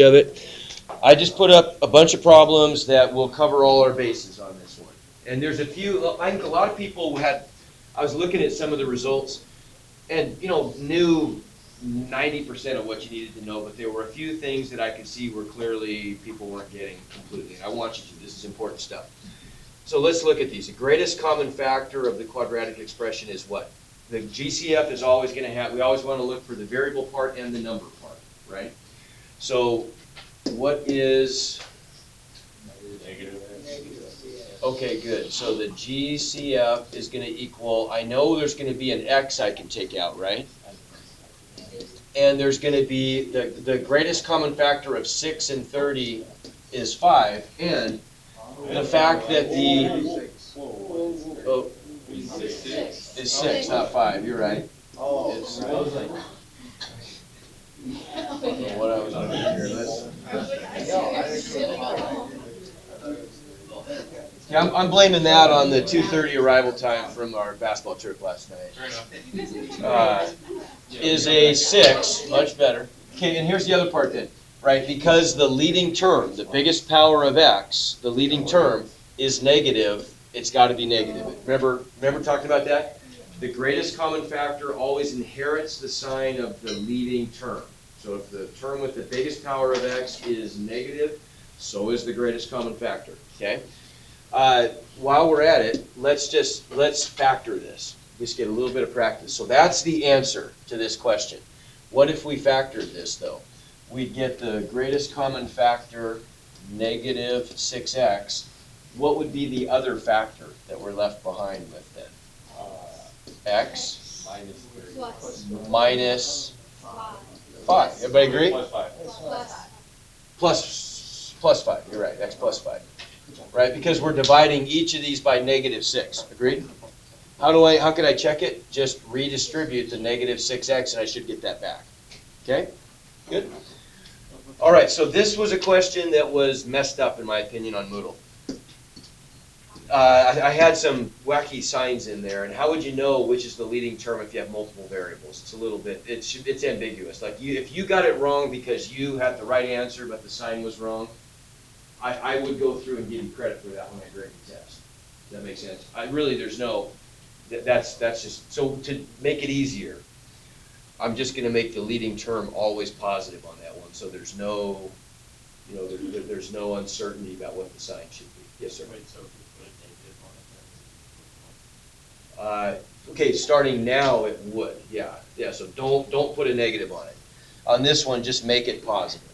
of it. I just put up a bunch of problems that will cover all our bases on this one. And there's a few, I think a lot of people I was looking at some of the results and, knew 90% of what you needed to know, but there were a few things that I could see where clearly people weren't getting completely. I want you to, this is important stuff. So let's look at these. The greatest common factor of the quadratic expression is what? The GCF is always going to have, we always want to look for the variable part and the number part, right? So what is, okay, good. So the GCF is going to equal, I know there's going to be an X I can take out, right? And there's going to be, the greatest common factor of 6 and 30 is 5, and the fact that the, oh, is 6, not 5, you're right. It's, what I was doing here, I'm blaming that on the 2:30 arrival time from our basketball trip last night. Is a 6, much better. Okay, and here's the other part then, right? Because the leading term, the biggest power of x, the leading term is negative, it's got to be negative. Remember talking about that? The greatest common factor always inherits the sign of the leading term. So if the term with the biggest power of x is negative, so is the greatest common factor, okay? While we're at it, let's factor this. Just get a little bit of practice. So that's the answer to this question. What if we factored this though? We'd get the greatest common factor, negative 6x. What would be the other factor that we're left behind with then? X minus 5. Everybody agree? Plus 5. You're right. X plus 5. Right? Because we're dividing each of these by negative 6. Agreed? How can I check it? Just redistribute the negative 6x and I should get that back. Okay? Good? All right, so this was a question that was messed up in my opinion on Moodle. I had some wacky signs in there, and how would you know which is the leading term if you have multiple variables? It's a little bit, it's ambiguous. Like if you got it wrong because you had the right answer but the sign was wrong, I would go through and give you credit for that when I grade the test. Does that make sense? There's no, that's just, so to make it easier, I'm just going to make the leading term always positive on that one, so there's no, there's no uncertainty about what the sign should be. Yes, sir. Wait, so if you put a negative on it, then Okay, starting now it would, yeah. So don't put a negative on it. On this one, just make it positive.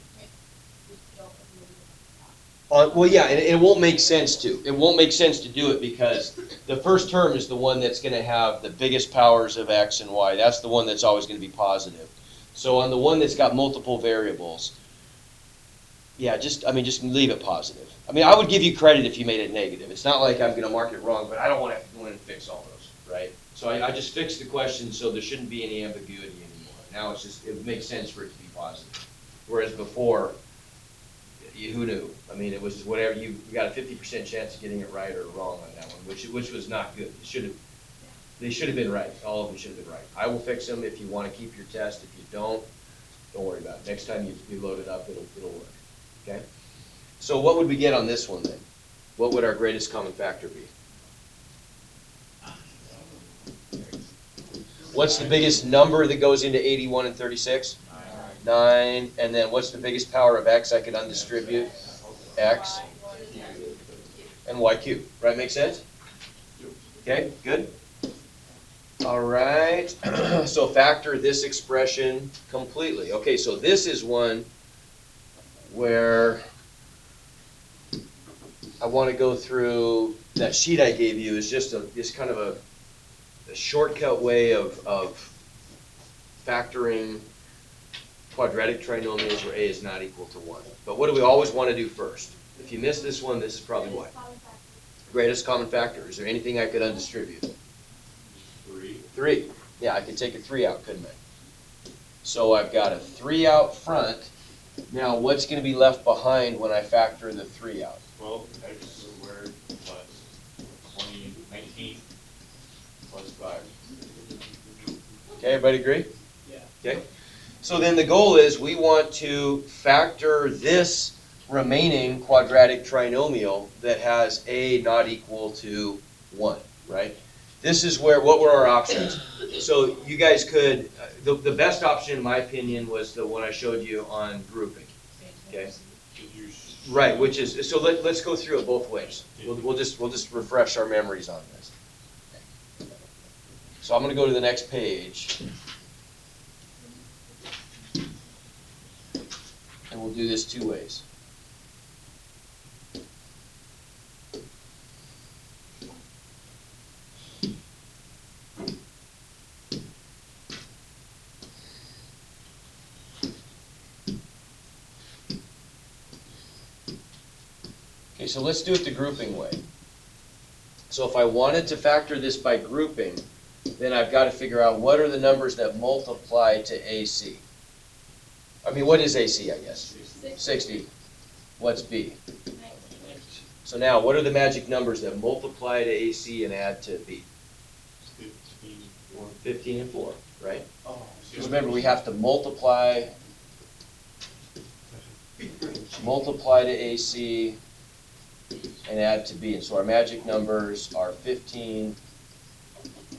Well, yeah, and it won't make sense to. It won't make sense to do it because the first term is the one that's going to have the biggest powers of x and y. That's the one that's always going to be positive. So on the one that's got multiple variables, yeah, just leave it positive. I would give you credit if you made it negative. It's not like I'm going to mark it wrong, but I don't want to have to go in and fix all those, right? So I just fixed the question so there shouldn't be any ambiguity anymore. Now it makes sense for it to be positive. Whereas before, who knew? It was whatever, you got a 50% chance of getting it right or wrong on that one, which was not good. They should have been right. All of them should have been right. I will fix them if you want to keep your test. If you don't worry about it. Next time you load it up, it'll work. Okay? So what would we get on this one then? What would our greatest common factor be? What's the biggest number that goes into 81 and 36? 9. And then what's the biggest power of x I could undistribute? X and y cubed. Right, make sense? Okay, good. All right, so factor this expression completely. Okay, so this is one where I want to go through, that sheet I gave you is just kind of a shortcut way of factoring quadratic trinomials where a is not equal to 1. But what do we always want to do first? If you miss this one, this is probably what? Greatest common factor. Is there anything I could undistribute? 3. Yeah, I could take a 3 out, couldn't I? So I've got a 3 out front. Now what's going to be left behind when I factor the 3 out? 12x squared plus 19 plus 5. Okay, everybody agree? Yeah. Okay. So then the goal is we want to factor this remaining quadratic trinomial that has a not equal to 1, right? This is what were our options? So you guys could, the best option in my opinion was the one I showed you on grouping, okay? Right, which is, so let's go through it both ways. We'll just refresh our memories on this. So I'm gonna go to the next page. And we'll do this two ways. Okay, so let's do it the grouping way. So if I wanted to factor this by grouping, then I've got to figure out what are the numbers that multiply to AC. I mean, what is AC, I guess? 60. What's B? So now, what are the magic numbers that multiply to AC and add to B? 15 and 4, right? Because remember, we have to multiply to AC and add to B. And so our magic numbers are 15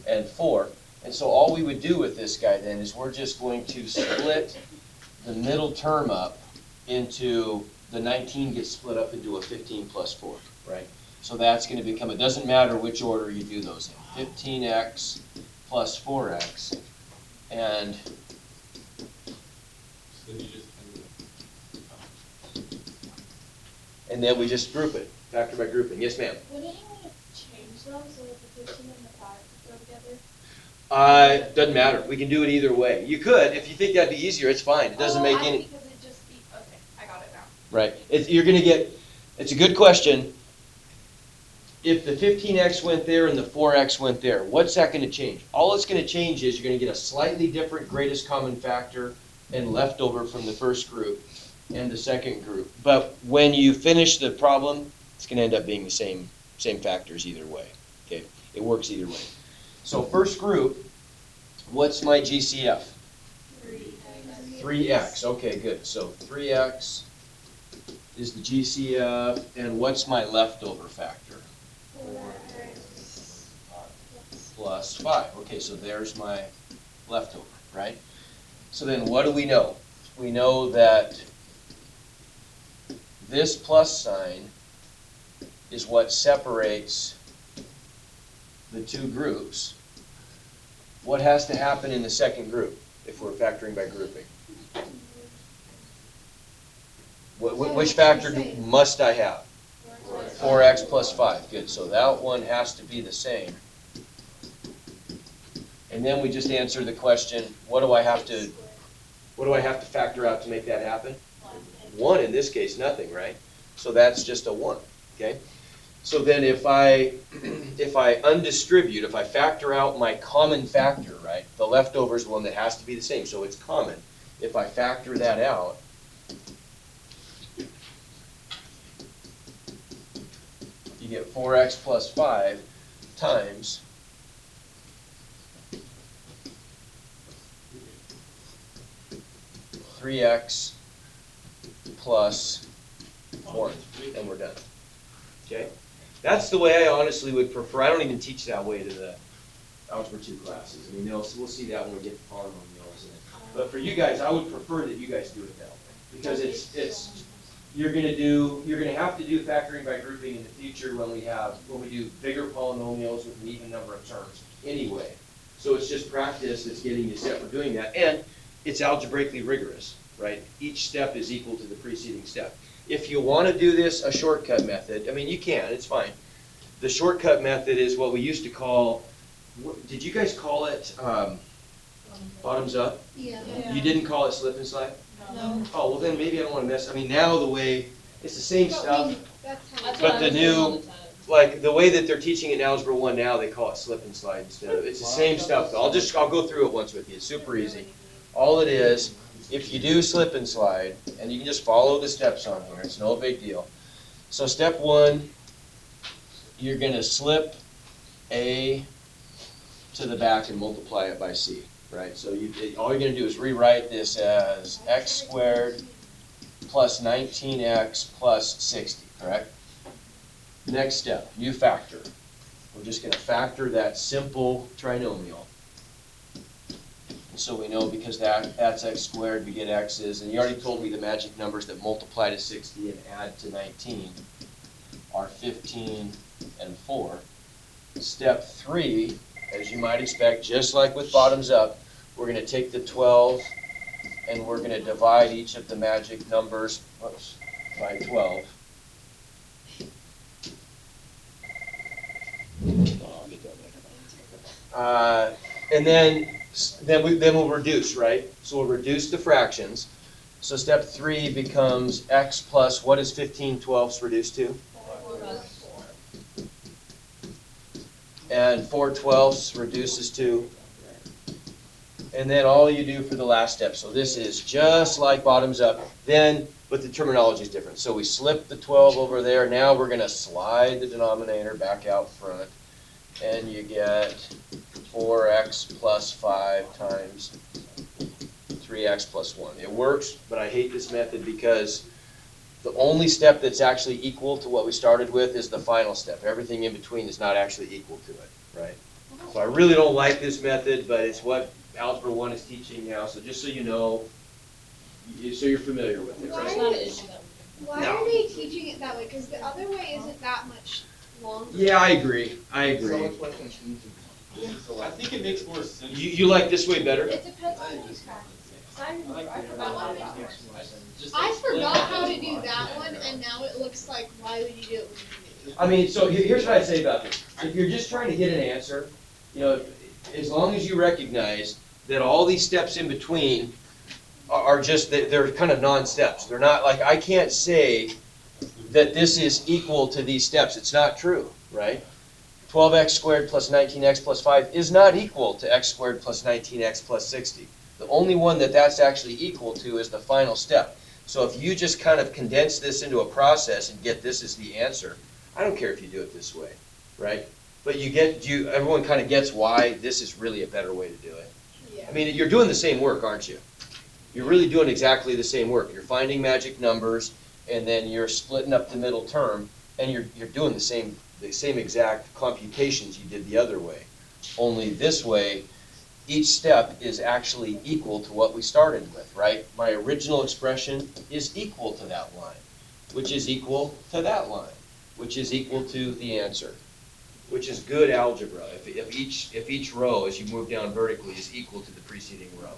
and 4. And so all we would do with this guy then is we're just going to split the middle term up into, the 19 gets split up into a 15 plus 4, right? So that's going to become, it doesn't matter which order you do those in, 15x plus 4x, and then we just group it, factor by grouping. Yes, ma'am? Wouldn't you want to change them so that the 15 and the 5 go together? Doesn't matter. We can do it either way. You could, if you think that'd be easier, it's fine. It doesn't make any. Because it just be, okay, I got it now. Right. You're gonna get, it's a good question. If the 15x went there and the 4x went there, what's that gonna change? All it's gonna change is you're gonna get a slightly different greatest common factor and leftover from the first group and the second group. But when you finish the problem, it's gonna end up being the same factors either way. Okay, it works either way. So first group, what's my GCF? 3x. Okay, good. So 3x is the GCF, and what's my leftover factor? Plus 5. Okay, so there's my leftover, right? So then what do we know? We know that this plus sign is what separates the two groups. What has to happen in the second group if we're factoring by grouping? Which factor must I have? 4x plus 5. Good, so that one has to be the same. And then we just answer the question, what do I have to factor out to make that happen? 1 in this case, nothing, right? So that's just a 1, okay? So then if I undistribute, if I factor out my common factor, right? The leftover is the one that has to be the same, so it's common. If I factor that out, you get 4x plus 5 times 3x plus 1, and we're done. Okay? That's the way I honestly would prefer. I don't even teach that way to the Algebra 2 classes. I mean, we'll see that when we get to polynomials. But for you guys, I would prefer that you guys do it that way. Because you're gonna have to do factoring by grouping in the future when we do bigger polynomials with an even number of terms anyway. So it's just practice that's getting you set for doing that. And it's algebraically rigorous, right? Each step is equal to the preceding step. If you want to do this a shortcut method, I mean, you can, it's fine. The shortcut method is what we used to call, did you guys call it bottoms up? Yeah. You didn't call it slip and slide? No. Oh, well then maybe I don't want to mess, I mean, now the way, it's the same stuff, That's how. That's But what the I was new- doing all the time. like the way that they're teaching in Algebra 1 now, they call it slip and slide instead of, it's the same stuff. I'll go through it once with you, it's super easy. All it is, if you do slip and slide, and you can just follow the steps on here, it's no big deal. So step 1, you're gonna slip A to the back and multiply it by C. right? So all you're gonna do is rewrite this as x squared plus 19x plus 60, correct? Next step, new factor. We're just gonna factor that simple trinomial. So we know because that's x squared, we get x's, and you already told me the magic numbers that multiply to 60 and add to 19 are 15 and 4. Step 3, as you might expect, just like with bottoms up, we're going to take the 12 and we're going to divide each of the magic numbers by 12. And then we'll reduce, right? So we'll reduce the fractions. So step 3 becomes x plus, what is 15/12 reduced to? 4. And 4/12 reduces to, and then all you do for the last step. So this is just like bottoms up, but the terminology is different. So we slip the 12 over there. Now we're going to slide the denominator back out front, and you get 4x plus 5 times 3x plus 1. It works, but I hate this method because the only step that's actually equal to what we started with is the final step. Everything in between is not actually equal to it, right? So I really don't like this method, but it's what Algebra 1 is teaching now, so just so you know, so you're familiar with it, It's right? not an issue that Why No. are they teaching it that way? Because the other way isn't that much longer. Yeah, I agree. I think it makes more sense. You like this way better? It depends on who's practicing. 'Cause I remember, I forgot how to do it. I forgot how to do that one, and now it looks like, why would you do it when you knew? I mean, so here's what I'd say about this. If you're just trying to get an answer, as long as you recognize that all these steps in between are just, they're kind of non-steps. They're not, like, I can't say that this is equal to these steps. It's not true, right? 12x squared plus 19x plus 5 is not equal to x squared plus 19x plus 60. The only one that's actually equal to is the final step. So if you just kind of condense this into a process and get this as the answer, I don't care if you do it this way, right? But everyone kind of gets why this is really a better way to do it. Yeah. I mean, you're doing the same work, aren't you? You're really doing exactly the same work. You're finding magic numbers, and then you're splitting up the middle term, and you're doing the same exact computations you did the other way. Only this way, each step is actually equal to what we started with, right? My original expression is equal to that line, which is equal to that line, which is equal to the answer, which is good algebra. If each row, as you move down vertically, is equal to the preceding row.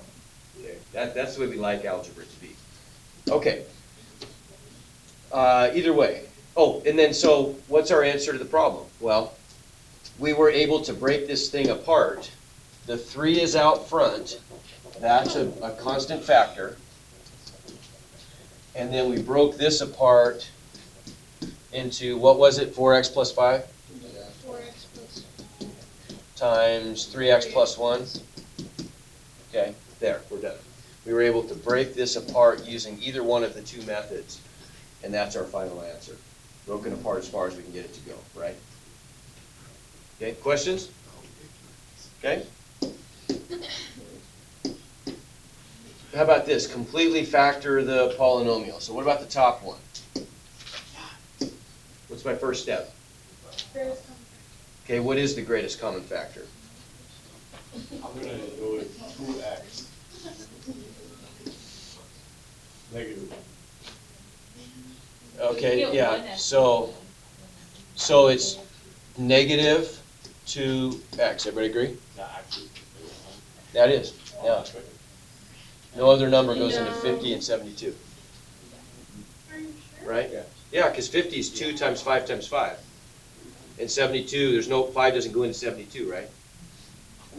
Okay? That's the way we like algebra to be. Okay. Either way. Oh, and then so what's our answer to the problem? Well, we were able to break this thing apart. The 3 is out front. That's a constant factor. And then we broke this apart into, what was it, 4x plus 5? 4x plus Times 3x plus 1. Okay, there, we're done. We were able to break this apart using either one of the two methods, and that's our final answer. Broken apart as far as we can get it to go, right? Okay, questions? Okay? How about this? Completely factor the polynomial. So what about the top one? What's my first step? Okay, what is the greatest common factor? I'm gonna go with 2x. Negative. Okay, yeah, so it's negative 2x. Everybody agree? Not actually. That is, yeah. No other number goes into 50 and 72, Are you sure? right? Yeah. Yeah, because 50 is 2 times 5 times 5. And 72, 5 doesn't go into 72, right?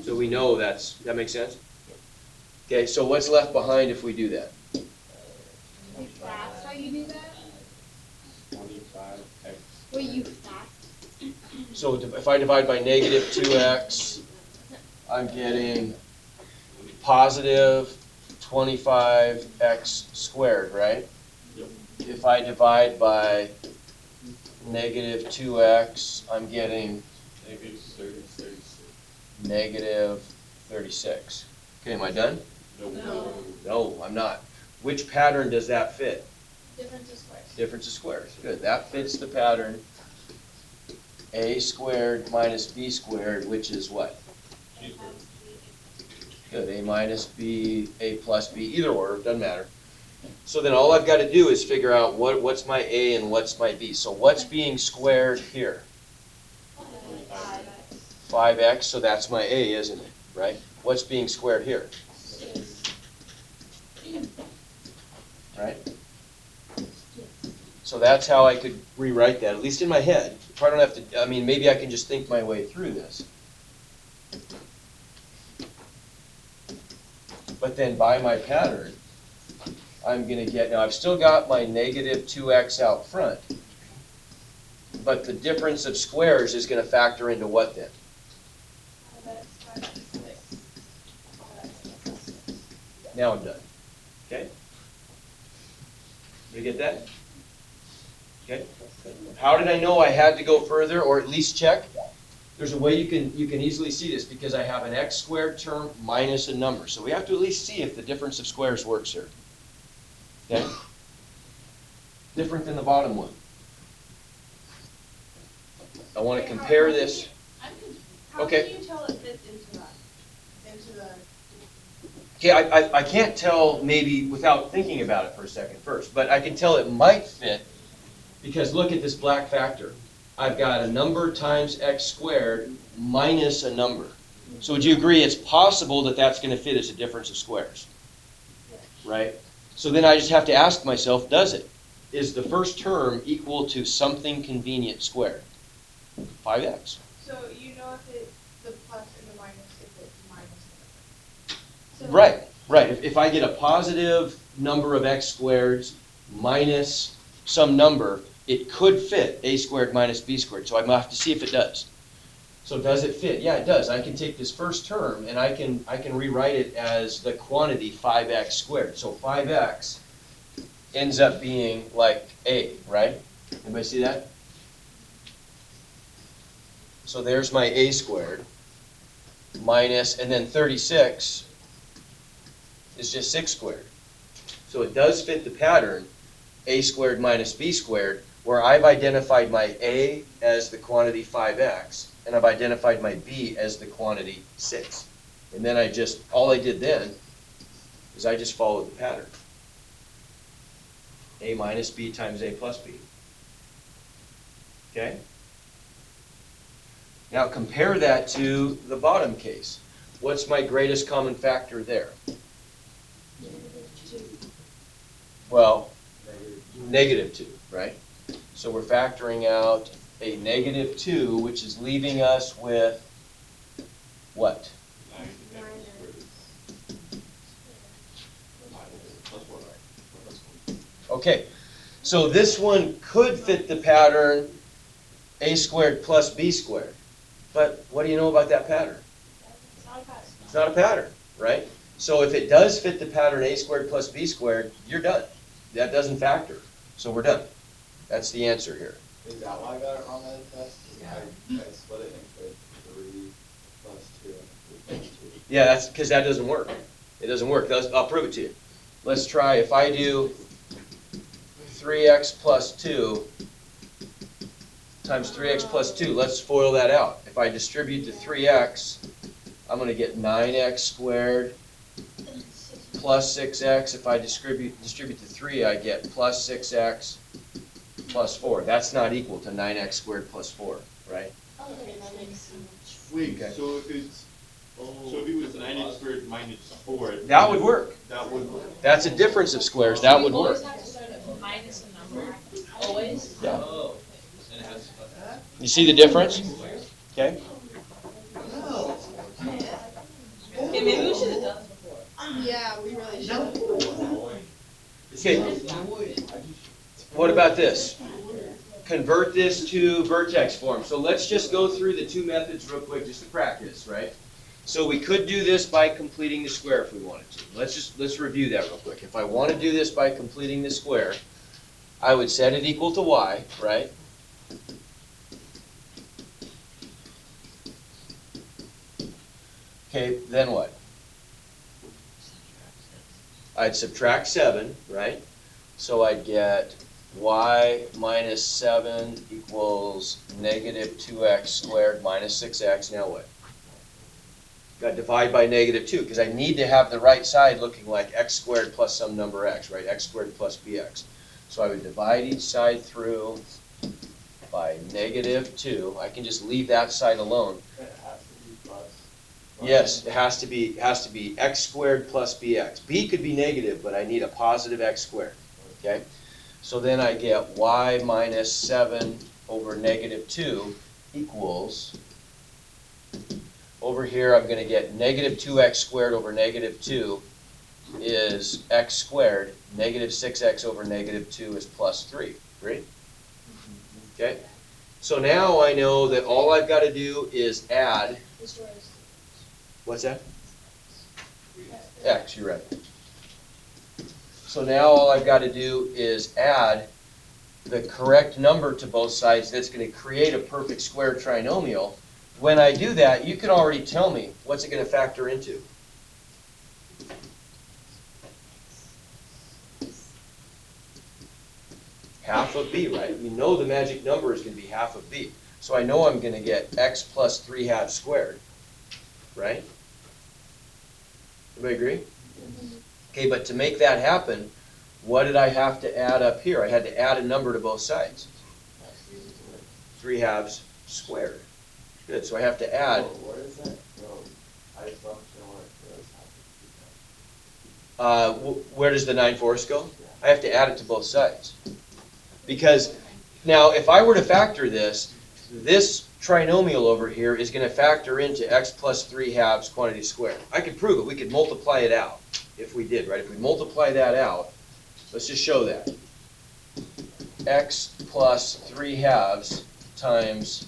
So we know that makes sense? Okay, so what's left behind if we do that? If that's how you do that? 25x. Wait, you fact? So if I divide by negative 2x, I'm getting positive 25x squared, right? Yep. If I divide by negative 2x, I'm getting Negative 36. negative 36. Okay, am I done? No. No, I'm not. Which pattern does that fit? Difference of squares. Difference of squares. Good, that fits the pattern a squared minus b squared, which is what? Good, a minus b, a plus b, either or, doesn't matter. So then all I've got to do is figure out what's my a and what's my b. So what's being squared here? 5x, so that's my a, isn't it? Right? What's being squared here? Right? So that's how I could rewrite that, at least in my head. If I don't have to, I mean, maybe I can just think my way through this. But then by my pattern, I'm going to get, now I've still got my negative 2x out front, but the difference of squares is going to factor into what then? Now I'm done. Okay? You get that? Okay? How did I know I had to go further, or at least check? There's a way you can easily see this, because I have an x squared term minus a number. So we have to at least see if the difference of squares works here. Okay? Different than the bottom one. I want to compare this. How Okay. can you tell it fits into that? Into the, Okay, I can't tell maybe without thinking about it for a second first, but I can tell it might fit, because look at this black factor. I've got a number times x squared minus a number. So would you agree it's possible that that's going to fit as a difference of squares? Right? So then I just have to ask myself, does it? Is the first term equal to something convenient squared? 5x. so you know if it's the plus and the minus, if it's minus. So Right, right. If I get a positive number of x squareds minus some number, it could fit a squared minus b squared. So I'm going to have to see if it does. So does it fit? Yeah, it does. I can take this first term and I can rewrite it as the quantity 5x squared. So 5x ends up being like a, right? Anybody see that? So there's my a squared minus, and then 36 is just 6 squared. So it does fit the pattern a squared minus b squared, where I've identified my a as the quantity 5x, and I've identified my b as the quantity 6. And then all I did then is I just followed the pattern. A minus b times a plus b. Okay? Now compare that to the bottom case. What's my greatest common factor there? Well, -2, right? So we're factoring out a -2, which is leaving us with what? Okay, so this one could fit the pattern a squared plus b squared. But what do you know about that pattern? It's not a pattern. It's not a pattern, right? So if it does fit the pattern a squared plus b squared, you're done. That doesn't factor. So we're done. That's the answer here. Is that why I got it wrong on the test? I split it into 3 plus 2 and 3 plus 2. Yeah, that's because that doesn't work. It doesn't work. I'll prove it to you. Let's try, if I do 3x plus 2 times 3x plus 2, let's FOIL that out. If I distribute the 3x, I'm going to get 9x squared plus 6x. If I distribute the 3, I get plus 6x plus 4. That's not equal to 9x squared plus 4, right? Okay, that makes sense. Wait, Okay. so if it was 9x squared minus 4. That would work. That would work. That's a difference of squares. That would work. Always have to start at minus a number, always. Yeah. You see the difference? Okay. Okay, maybe we should have done this before. Yeah, we really should. Okay. What about this? Convert this to vertex form. So let's just go through the two methods real quick just to practice, right? So we could do this by completing the square if we wanted to. Let's review that real quick. If I want to do this by completing the square, I would set it equal to y, right? Okay, then what? I'd subtract 7, right? So I'd get y minus 7 equals negative 2x squared minus 6x. Now what? Got to divide by negative 2, because I need to have the right side looking like x squared plus some number x, right? X squared plus bx. So I would divide each side through by negative 2. I can just leave that side alone. It has to be plus. Yes, it has to be x squared plus bx. B could be negative, but I need a positive x squared, okay? So then I get y minus 7 over negative 2 equals, over here I'm going to get negative 2x squared over negative 2 is x squared. Negative 6x over negative 2 is plus 3, right? Okay? So now I know that all I've got to do is add, Destroys. what's that? X, you're right. So now all I've got to do is add the correct number to both sides that's going to create a perfect square trinomial. When I do that, you can already tell me what's it going to factor into. Half of b, right? We know the magic number is going to be half of b. So I know I'm going to get x plus 3 halves squared, right? Everybody agree? Okay, but to make that happen, what did I have to add up here? I had to add a number to both sides. 3 halves squared. Good, so I have to add. What is that? No, I just don't know what it does. Where does the 9/4 go? I have to add it to both sides. Because now if I were to factor this trinomial over here is going to factor into x plus 3 halves quantity squared. I could prove it. We could multiply it out if we did, right? If we multiply that out, let's just show that. X plus 3 halves times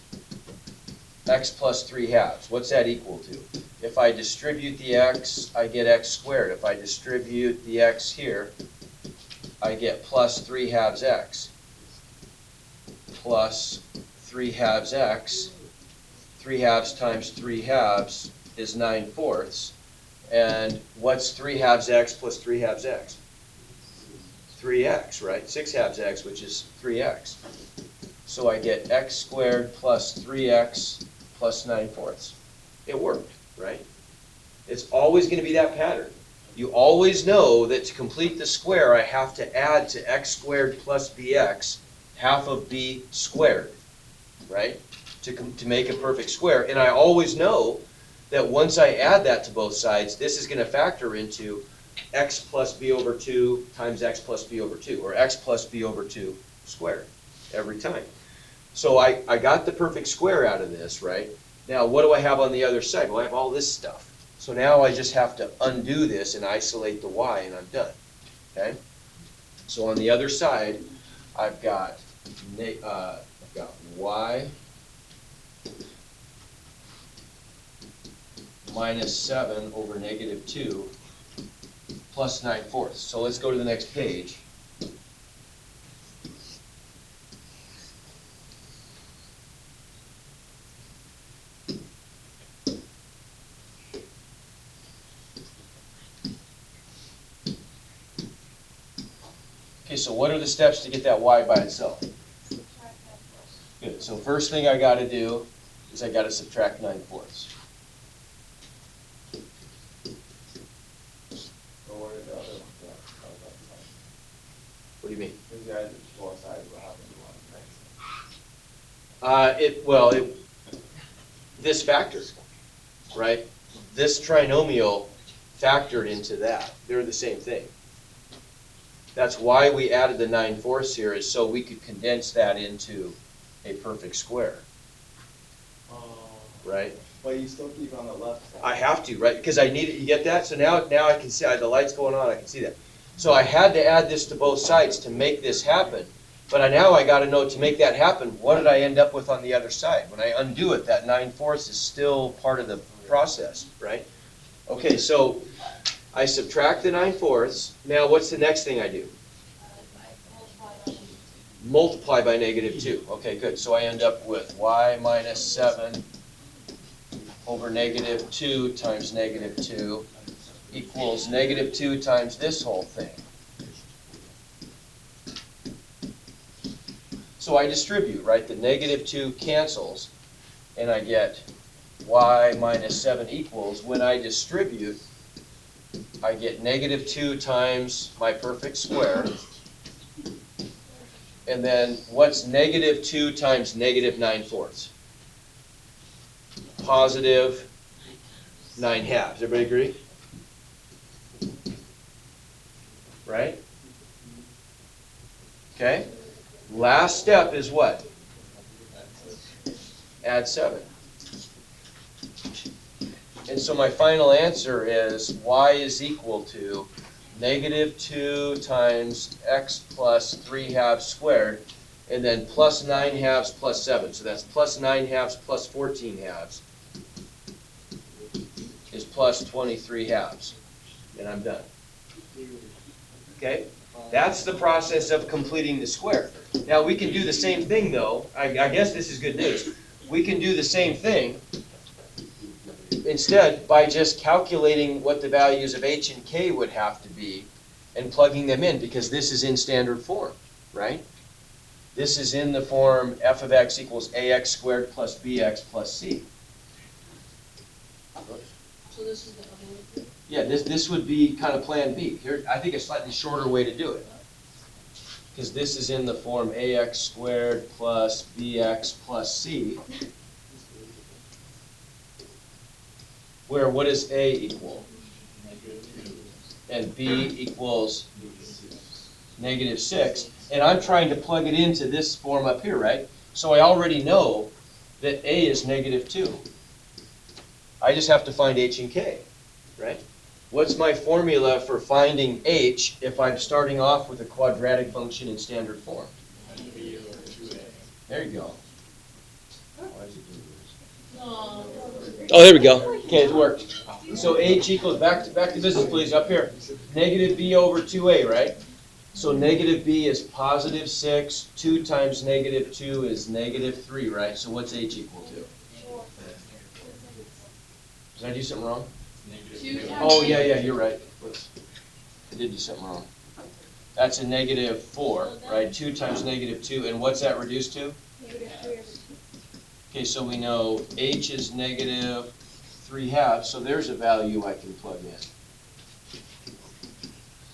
x plus 3 halves. What's that equal to? If I distribute the x, I get x squared. If I distribute the x here, I get plus 3 halves x. Plus 3 halves x. 3 halves times 3 halves is 9/4. And what's 3 halves x plus 3 halves x? 3x, right? 6 halves x, which is 3x. So I get x squared plus 3x plus 9/4. It worked, right? It's always going to be that pattern. You always know that to complete the square, I have to add to x squared plus bx half of b squared, right? To make a perfect square. And I always know that once I add that to both sides, this is going to factor into x plus b over 2 times x plus b over 2, or x plus b over 2 squared every time. So I got the perfect square out of this, right? Now what do I have on the other side? Well, I have all this stuff. So now I just have to undo this and isolate the y, and I'm done. Okay? So on the other side, I've got y minus 7 over negative 2 plus 9/4. So let's go to the next page. Okay, so what are the steps to get that y by itself? Subtract that first. Good. So first thing I got to do is I got to subtract 9/4. But what are the other ones? Yeah, how about that? What do you mean? These guys are both sides, what happens to one next? This factored, right? This trinomial factored into that. They're the same thing. That's why we added the 9/4 here, is so we could condense that into a perfect square, right? But you still keep on the left side. I have to, right? Because I need it. You get that? So now I can see the light's going on. I can see that. So I had to add this to both sides to make this happen. But now I got to know, to make that happen, what did I end up with on the other side? When I undo it, that 9/4 is still part of the process, right? Okay, so I subtract the 9/4. Now what's the next thing I do? Multiply by negative 2. Okay, good. So I end up with y minus 7 over negative 2 times negative 2 equals negative 2 times this whole thing. So I distribute, right? The negative 2 cancels, and I get y minus 7 equals, when I distribute, I get negative 2 times my perfect square. And then what's negative 2 times negative 9/4? Positive 9/2. Everybody agree? Right? Okay. Last step is what? Add 7. And so my final answer is y is equal to negative 2 times x plus 3/2 squared, and then plus 9/2 plus 7. So that's plus 9/2 plus 14/2 is plus 23/2. And I'm done. Okay? That's the process of completing the square. Now we can do the same thing though. I guess this is good news. We can do the same thing instead by just calculating what the values of h and k would have to be and plugging them in, because this is in standard form, right? This is in the form f of x equals ax squared plus bx plus c. So this is the other one? Yeah, this would be kind of plan B. Here, I think a slightly shorter way to do it. Because this is in the form ax squared plus bx plus c. Where what does a equal? And b equals negative 6. And I'm trying to plug it into this form up here, right? So I already know that a is negative 2. I just have to find h and k, right? What's my formula for finding h if I'm starting off with a quadratic function in standard form? There you go. Why is it doing this? No. Oh, there we go. Okay, it worked. So h equals, back to business, please, up here. Negative b over 2a, right? So negative b is positive 6. 2 times negative 2 is negative 3, right? So what's h equal to? Did I do something wrong? Oh, yeah, you're right. Whoops. I did do something wrong. That's a negative 4, right? 2 times negative 2, and what's that reduced to? Negative 3 over 2. Okay, so we know h is negative 3/2, so there's a value I can plug in.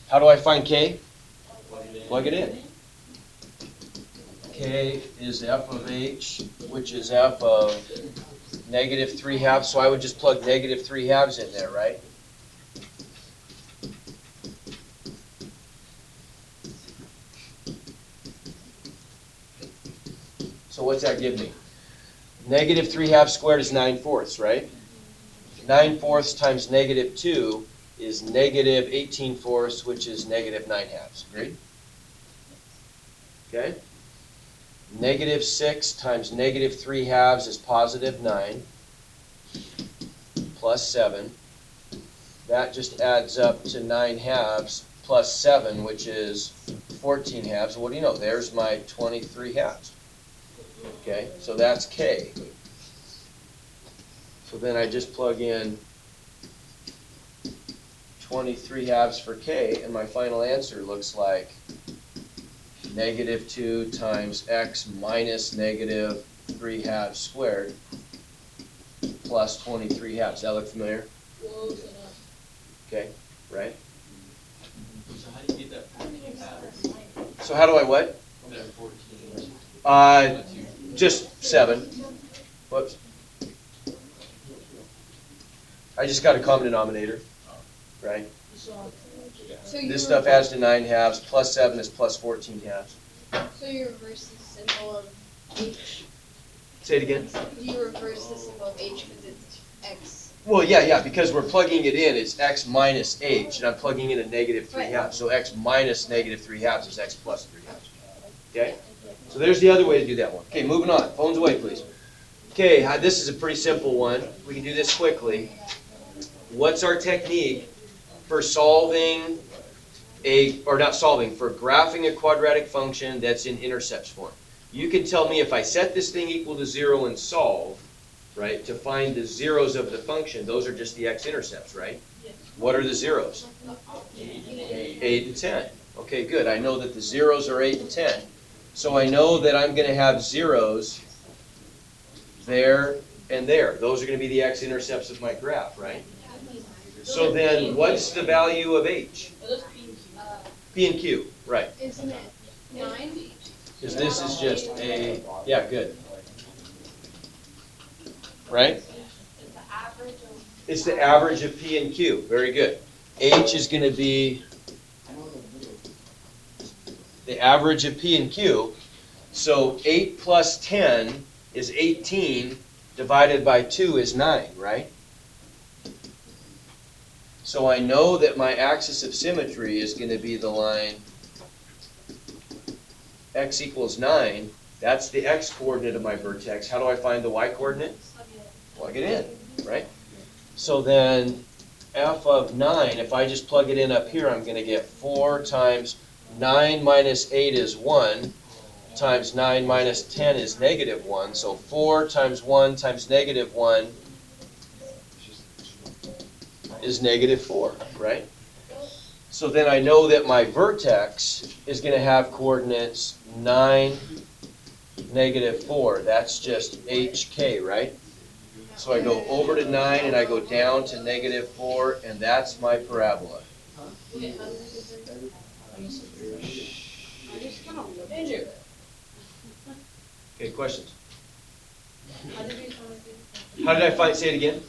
How do I find k? Plug it in. K is f of h, which is f of negative 3/2, so I would just plug negative 3/2 in there, right? So what's that give me? Negative 3/2 squared is 9/4, right? 9/4 times negative 2 is negative 18/4, which is negative 9/2. Agreed? Okay? Negative 6 times negative 3/2 is positive 9, plus 7. That just adds up to 9/2 plus 7, which is 14/2. What do you know? There's my 23/2. Okay, so that's k. So then I just plug in 23/2 for k, and my final answer looks like negative 2 times x minus negative 3/2 squared plus 23/2. Does that look familiar? Close enough. Okay, right? So how do you get that 14/2? So how do I what? That 14. Just 7. Whoops. I just got a common denominator, right? So, This stuff adds to 9/2, plus 7 is plus 14/2. So you reverse the symbol of h. Say it again. Do you reverse the symbol of h because it's x? Well, yeah, because we're plugging it in, it's x minus h, and I'm plugging in a negative 3/2. So x minus negative 3/2 is x plus 3/2. Okay? So there's the other way to do that one. Okay, moving on. Phones away, please. Okay, this is a pretty simple one. We can do this quickly. What's our technique for solving for graphing a quadratic function that's in intercepts form? You can tell me if I set this thing equal to 0 and solve, right, to find the zeros of the function, those are just the x-intercepts, right? yes. What are the zeros? 8 and 10. Okay, good. I know that the zeros are 8 and 10. So I know that I'm going to have zeros there and there. Those are going to be the x-intercepts of my graph, right? So then what's the value of h? Oh, that's P and Q. P and q, right. Isn't it 9? Because this is just a, yeah, good. Right? It's the average of. It's the average of P and Q. Very good. H is going to be the average of P and Q. So 8 plus 10 is 18, divided by 2 is 9, right? So I know that my axis of symmetry is going to be the line x equals 9. That's the x coordinate of my vertex. How do I find the y coordinate? Plug it in, right? So then f of 9, if I just plug it in up here, I'm going to get 4 times 9 minus 8 is 1, times 9 minus 10 is negative 1. So 4 times 1 times negative 1 is negative 4, right? So then I know that my vertex is going to have coordinates 9, negative 4. That's just hk, right? So I go over to 9 and I go down to negative 4, and that's my parabola. Okay, how did we get there? I just kind of Andrew. Okay, questions? How did we find it? How did I find, say it again?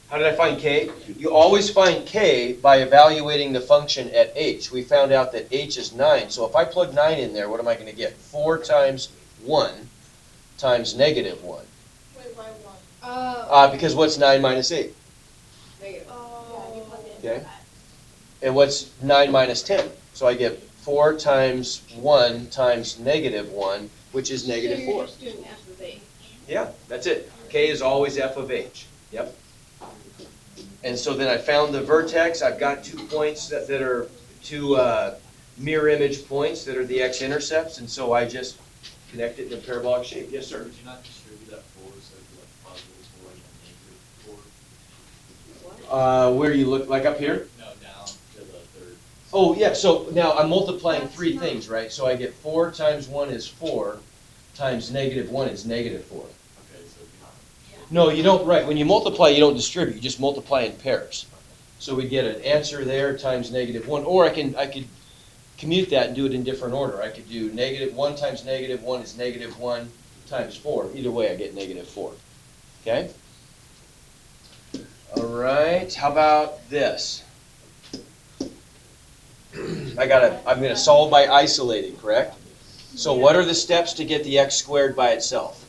How did I find k? You always find k by evaluating the function at h. We found out that h is 9, so if I plug 9 in there, what am I going to get? 4 times 1 times negative 1. Wait, why 1? Because what's 9 minus 8? Negative. Yeah, you plug it in. Okay. And what's 9 minus 10? So I get 4 times 1 times negative 1, which is negative So 4. you're just doing F of H. Yeah, that's it. K is always f of h. Yep. And so then I found the vertex. I've got 2 points that are two mirror image points that are the x-intercepts, and so I just connect it in a parabolic shape. Yes, sir. Would you not distribute that 4 so it'd be like positive 4 and then negative 4? Where you look, like up here? No, down to the third. Oh, yeah, so now I'm multiplying 3 things, right? So I get 4 times 1 is 4, times negative 1 is negative 4. Okay, so it'd be No, you don't, right, when you multiply, you don't distribute, you just multiply in pairs. So we get an answer there times negative 1, or I could commute that and do it in different order. I could do negative 1 times negative 1 is negative 1 times 4. Either way, I get negative 4. Okay? All right, how about this? I'm going to solve by isolating, correct? So what are the steps to get the x squared by itself?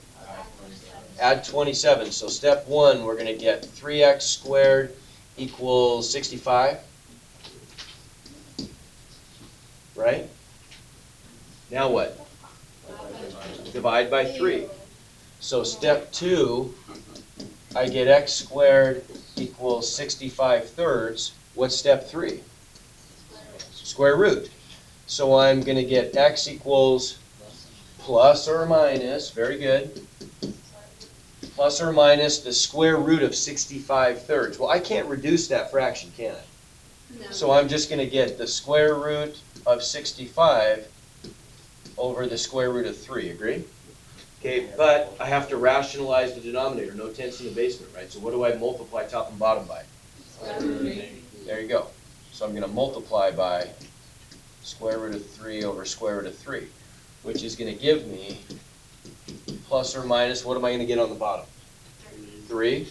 Add 27. So step 1, we're going to get 3x squared equals 65. Right? Now what? Divide by 3. So step 2, I get x squared equals 65 thirds. What's step 3? Square root. So I'm going to get x equals plus or minus, very good, plus or minus the square root of 65 thirds. Well, I can't reduce that fraction, can I? No. So I'm just going to get the square root of 65 over the square root of 3, agree? Okay, but I have to rationalize the denominator, no tenths in the basement, right? So what do I multiply top and bottom by? There you go. So I'm going to multiply by square root of 3 over square root of 3, which is going to give me plus or minus, what am I going to get on the bottom? 3.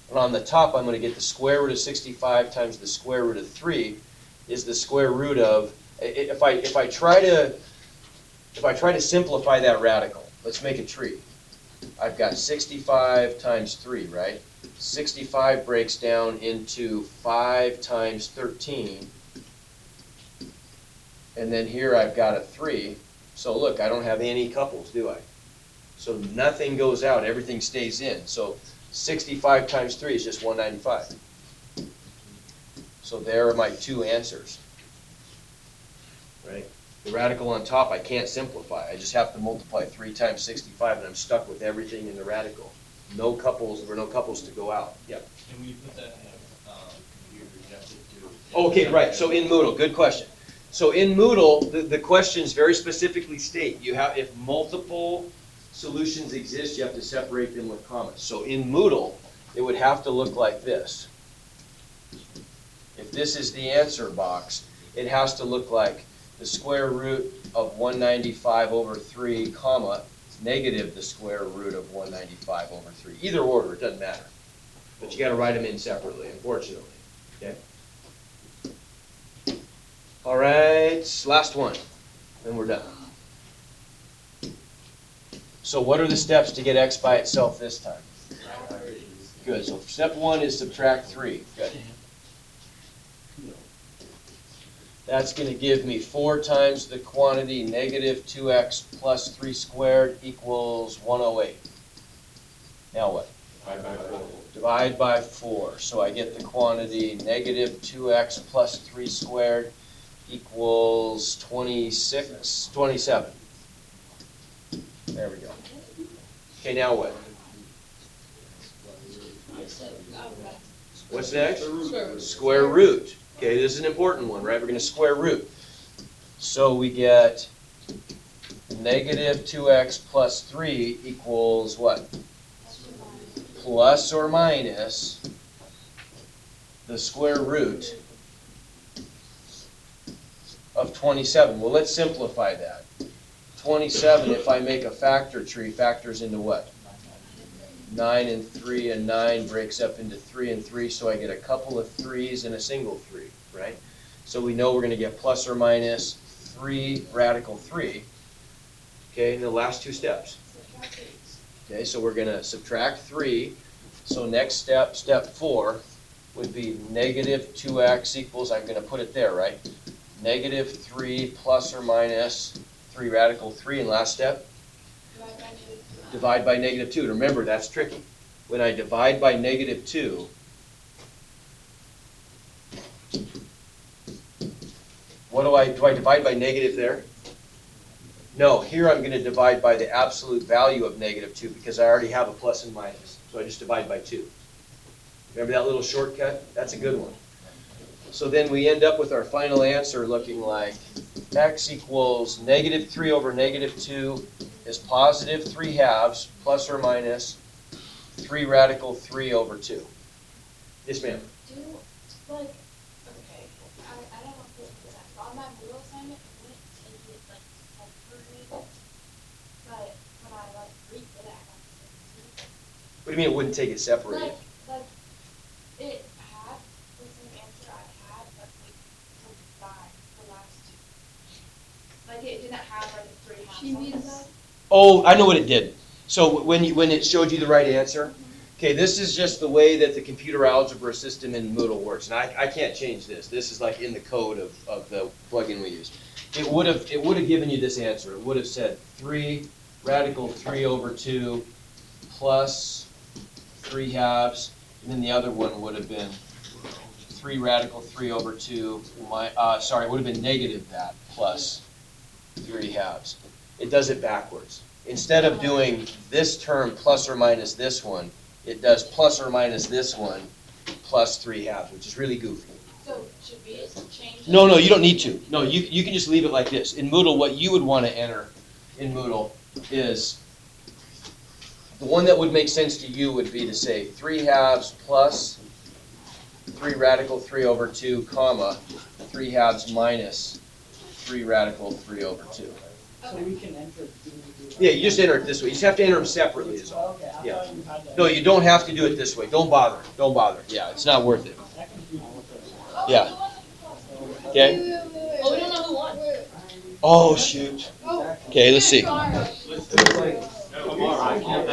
And on the top, I'm going to get the square root of 65 times the square root of 3 is the square root of, if I try to simplify that radical, let's make a tree. I've got 65 times 3, right? 65 breaks down into 5 times 13. And then here I've got a 3. So look, I don't have any couples, do I? So nothing goes out, everything stays in. So 65 times 3 is just 195. So there are my 2 answers. Right? The radical on top I can't simplify. I just have to multiply 3 times 65 and I'm stuck with everything in the radical. No couples, there were no couples to go out. Yep. And when you put that in a computer, you have to Okay, right, so in Moodle, good question. So in Moodle, the questions very specifically state, if multiple solutions exist, you have to separate them with commas. So in Moodle, it would have to look like this. If this is the answer box, it has to look like the square root of 195 over 3, comma, negative the square root of 195 over 3. Either order, it doesn't matter. But you gotta write them in separately, unfortunately, okay? All right, last one, then we're done. So what are the steps to get x by itself this time? Good, so step 1 is subtract 3, good. That's going to give me 4 times the quantity negative 2x plus 3 squared equals 108. Now what? Divide by 4. So I get the quantity negative 2x plus 3 squared equals 27. There we go. Okay, now what? What's next? Square root. Okay, this is an important one, right? We're going to square root. So we get negative 2x plus 3 equals what? Plus or minus the square root of 27. Well, let's simplify that. 27, if I make a factor tree, factors into what? 9 and 3, and 9 breaks up into 3 and 3, so I get a couple of 3's and a single 3, right? So we know we're going to get plus or minus 3 radical 3, okay, in the last 2 steps. Okay, so we're going to subtract 3, so next step, step 4, would be negative 2x equals, I'm going to put it there, right? Negative 3 plus or minus 3 radical 3, and last step? Divide by negative 2. Remember, that's tricky. When I divide by negative 2, what do I divide by negative there? No, here I'm going to divide by the absolute value of negative 2 because I already have a plus and minus. So I just divide by 2. Remember that little shortcut? That's a good one. So then we end up with our final answer looking like x equals negative 3 over negative 2 is positive 3 halves plus or minus 3 radical 3 over 2. Yes, ma'am. Okay, I don't know if this makes sense, but on that Moodle assignment, I wouldn't take it separately, but when I redid it, I got the same. What do you mean it wouldn't take it separated? Like, it had the same answer I had, but combined the last 2. Like, it didn't have like a 3 halves. She means- Oh, I know what it did. So when it showed you the right answer, okay, this is just the way that the computer algebra system in Moodle works, and I can't change this. This is like in the code of the plugin we use. It would have given you this answer. It would have said 3 radical 3 over 2 plus 3 halves, and then the other one would have been 3 radical 3 over 2. It would have been negative that plus 3 halves. It does it backwards. Instead of doing this term plus or minus this one, it does plus or minus this one plus 3 halves, which is really goofy. So should we change? No, you don't need to. No, you can just leave it like this. In Moodle, what you would want to enter in Moodle is the one that would make sense to you would be to say 3 halves plus 3 radical 3 over 2, comma, 3 halves minus 3 radical 3 over 2. So we can enter. Yeah, you just enter it this way. You just have to enter them separately is all. Okay, I Yeah. thought you had to. No, you don't have to do it this way. Don't bother. Don't bother. Yeah, it's not worth it. That confused me. Yeah. Okay? Oh, we don't know who won. Oh, shoot. Okay, let's see. Let's do it like, no, tomorrow, I can't,